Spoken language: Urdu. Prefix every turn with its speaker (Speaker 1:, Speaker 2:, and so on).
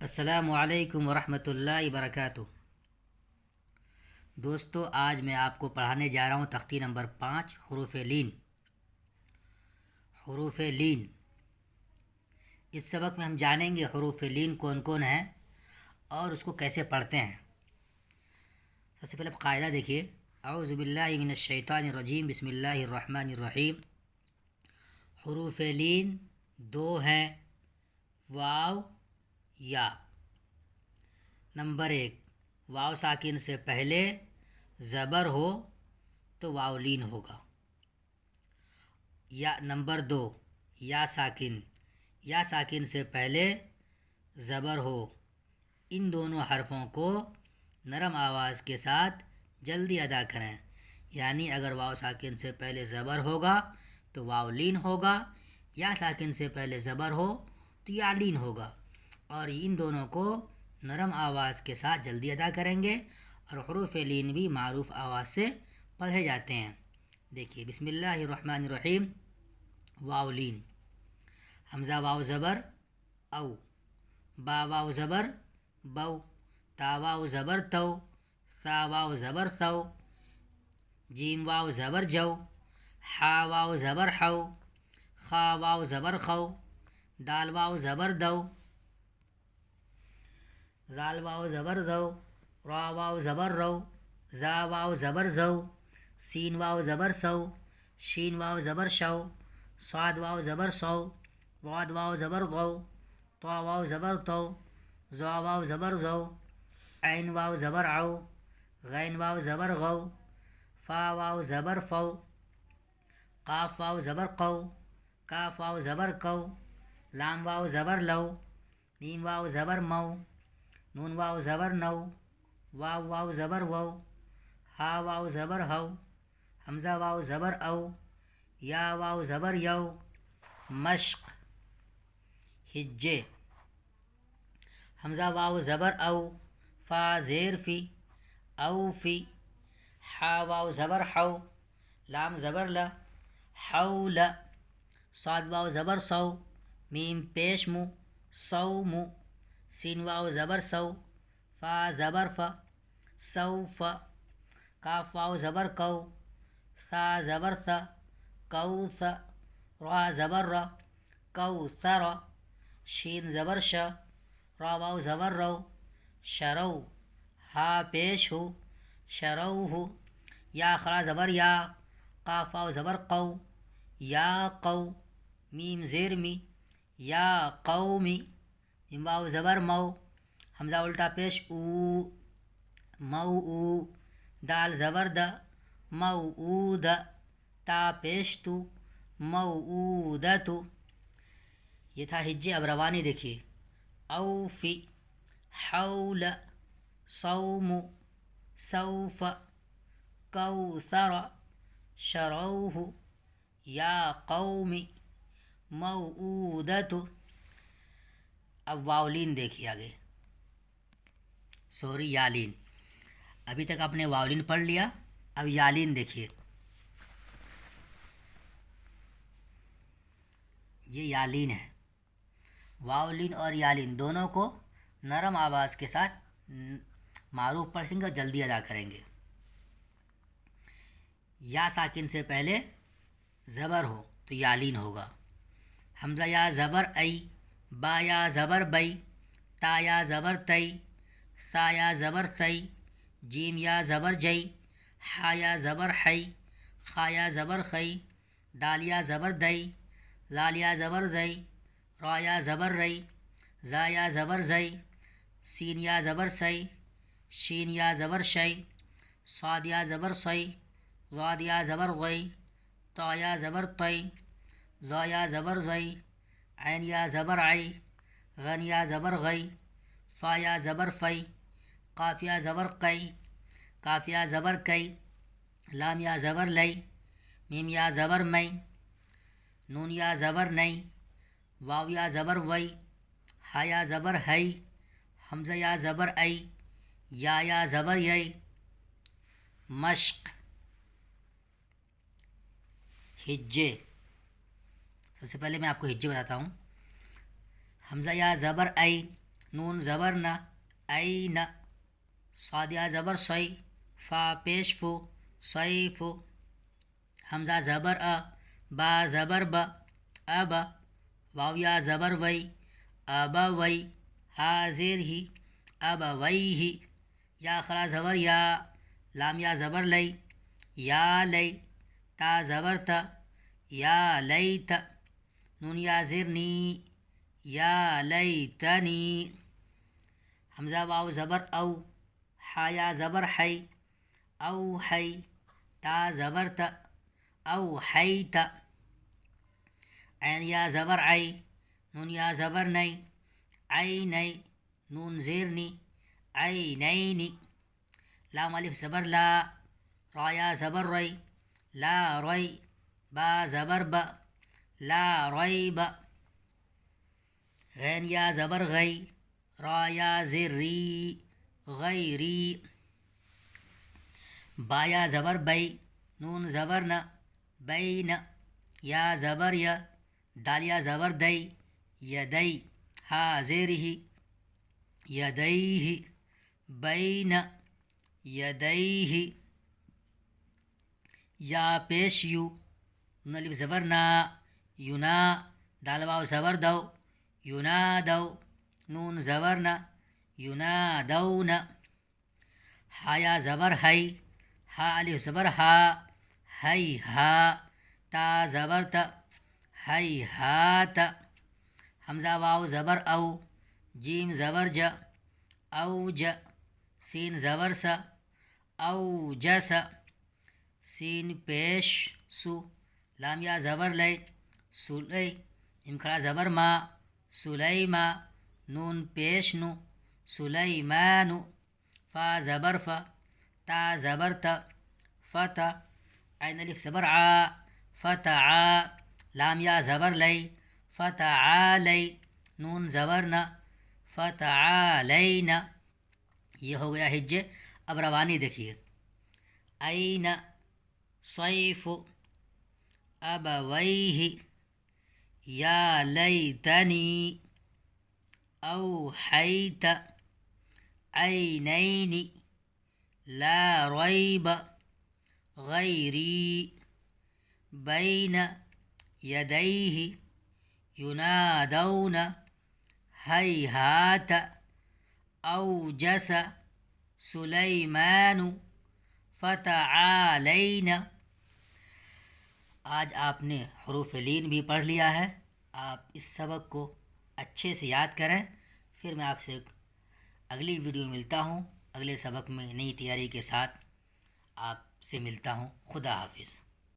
Speaker 1: السلام علیکم ورحمۃ اللہ وبرکاتہ۔ دوستو، آج میں آپ کو پڑھانے جا رہا ہوں تختی نمبر 5 حروف لین۔ حروف لین، اس سبق میں ہم جانیں گے حروف لین کون کون ہیں اور اس کو کیسے پڑھتے ہیں۔ سب سے پہلے قاعدہ دیکھیے، اعوذ باللہ من الشیطان الرجیم، بسم اللہ الرحمن الرحیم۔ حروف لین دو ہیں، واو یا۔ نمبر 1، واو ساکن سے پہلے زبر ہو تو واو لین ہوگا۔ یا نمبر 2، یا ساکن سے پہلے زبر ہو۔ ان دونوں حرفوں کو نرم آواز کے ساتھ جلدی ادا کریں، یعنی اگر واو ساکن سے پہلے زبر ہوگا تو واو لین ہوگا، یا ساکن سے پہلے زبر ہو تو یا لین ہوگا، اور ان دونوں کو نرم آواز کے ساتھ جلدی ادا کریں گے، اور حروف لین بھی معروف آواز سے پڑھے جاتے ہیں۔ دیکھیے، بسم اللہ الرحمن الرحیم۔ واو لین، حمزہ واو زبر او، با واو زبر بو، تا واو زبر تو، ثا واو زبر ثو، جیم واو زبر جو، حا واو زبر حو، خا واو زبر خو، دال واو زبر دو، زال واو زبر زو، را واو زبر رو، زا واو زبر زو، سین واو زبر سو، شین واو زبر شو، صاد واو زبر سو، ضاد واو زبر ضو، طا واو زبر تو، زا واو زبر زو، عین واو زبر عو، غین واو زبر غو، فا واو زبر فو، قاف واو زبر قو، کاف واو زبر کو، لام واو زبر لو، میم واو زبر مو، نون واو زبر نو، واو واو زبر وو، ہا واو زبر ہو، حمزہ واو زبر او، یا واو زبر یو، مشق، ہجے، حمزہ واو زبر او، فا زیر فی، او فی، حا واو زبر حو، لام زبر ل، حول، صاد واو زبر سو، میم پیش مو، صوم، سین واو زبر سو، فا زبر ف، سوف، کاف واو زبر کو، ثا زبر ث، کوث، را زبر ر، کوثر، شین زبر ش، را واو زبر رو، شرو، ہا پیش ہو، شروہ، یا خرا زبر یا، قاف واو زبر قو، یا قو، میم زیر می، یا قومی، میم واو زبر مو، حمزہ الٹا پیش او، مو او، دال زبر د، موعود، تا پیش تو، موعودت۔ یہ تھا ہجے۔ اب روانی دیکھیے، اوفی، حول، صوم، سوف، کوثر، شروہ، یا قوم، موعودت۔ اب واولین دیکھیے آگے، یالین۔ ابھی تک آپ نے واولین پڑھ لیا، اب یالین دیکھیے۔ یہ یالین ہے۔ واولین اور یالین دونوں کو نرم آواز کے ساتھ معروف پڑھیں گے اور جلدی ادا کریں گے۔ یا ساکن سے پہلے زبر ہو تو یالین ہوگا۔ حمزہ یا زبر ای، با یا زبر بئی، تا یا زبر تئی، ثا یا زبر ثئی، جیم یا زبر جئی، حا یا زبر حئی، خا یا زبر خئی، دال یا زبر دئی، زال یا زبر زئی، را یا زبر رئی، زا یا زبر زئی، سین یا زبر سئی، شین یا زبر شئی، صاد یا زبر صئی، ضاد یا زبر غئی، طا یا زبر طئی، زا یا زبر زئی، عین یا زبر عئی، غن یا زبر غئی، فا یا زبر فئی، قاف یا زبر قئی، کاف یا زبر کئی، لام یا زبر لئی، میم یا زبر مئی، نون یا زبر نئی، واو یا زبر وئی، ہا یا زبر ہئی، حمزہ یا زبر ای، یا زبر یئی، مشق، ہجے۔ سب سے پہلے میں آپ کو ہجے بتاتا ہوں۔ حمزہ یا زبر ای، نون زبر نا این، صاد یا زبر صی، فا پیش فو صیف، حمزہ زبر با زبر با اب، واو یا زبر وی ابوی، ہا زیر ہی ابویہ، یا خلا زبر یا، لام یا زبر لئی یا لئی، تا زبر تا یا لیت، نون یا زیر نی یا لیتنی، حمزہ واو زبر او، ہا یا زبر حی او حی، تا زبر تا او حیت، عین یا زبر عی، نون یا زبر نئی عینی، نون زیر نی عینینی، لام الف زبر لا، را یا زبر ری لا ری، با زبر با لا ریب، غین یا زبر غی، را یا زیر ری غیری، با یا زبر بی، نون زبر نا بین، یا زبر یا، دال یا زبر دی یدی، ہا زیر ہی یدیہ، بین یدیہ، یا پیش یو، نون الف زبر نا ینا، دال واو زبر دو ینادو، نون زبر نا ینادون، ہا یا زبر ہی، ہا الف زبر ہا ہی ہا، تا زبر تا ہی ہات، حمزہ واو زبر او، جیم زبر جا او جا، سین زبر سا او جسا، سین پیش سو، لام یا زبر لئی سلی، میم کھڑا زبر ما سلیما، نون پیش نو سلیمانو، فا زبر فا، تا زبر تا فتا، عین الف زبر عا فتعا، لام یا زبر لئی فتعالی، نون زبر نا فتعالینا، یہ ہو گیا ہجے۔ اب روانی دیکھیے، این صیف ابویہ یا لیتنی اوحیت عینین لا ریب غیری بین یدیہ ینادون ہیہات اوجس سلیمان فتعالینا۔ آج آپ نے حروف لین بھی پڑھ لیا ہے۔ آپ اس سبق کو اچھے سے یاد کریں، پھر میں آپ سے اگلی ویڈیو میں ملتا ہوں، اگلے سبق میں نئی تیاری کے ساتھ آپ سے ملتا ہوں۔ خدا حافظ۔